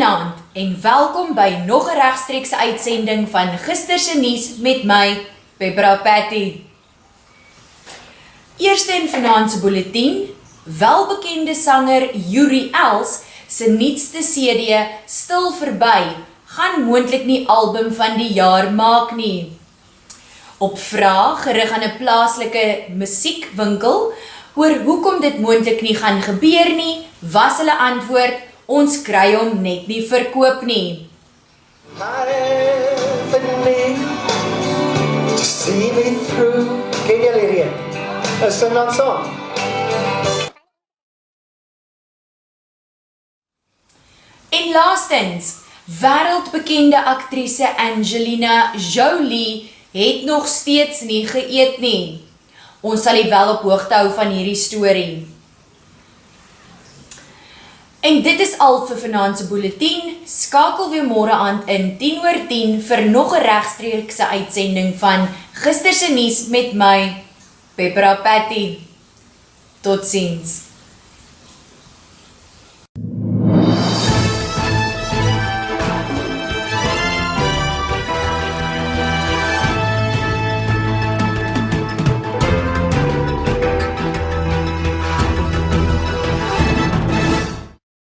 Goeienaand en welkom by nog 'n regstreekse uitsending van Gister se nuus met my, Pepra Patty. Eerste in vanaand se bulletin, welbekende sanger Yuri Els se nuutste CD Stil Verby gaan moontlik nie album van die jaar maak nie. Op vraag gerig aan 'n plaaslike musiekwinkel oor hoekom dit moontlik nie gaan gebeur nie, was hulle antwoord: ons kry hom net nie verkoop nie. To see me through. Ken jy hierdie een? Sing dat song. En laastens, wêreldbekende aktrise Angelina Jolie het nog steeds nie geëet nie. Ons sal wel op hoogte hou van hierdie storie. En dit is al vir vanaand se bulletin. Skakel weer môre aand in 10:10 vir nog 'n regstreekse uitsending van Gister se nuus met my, Pepra Patty. Totsiens.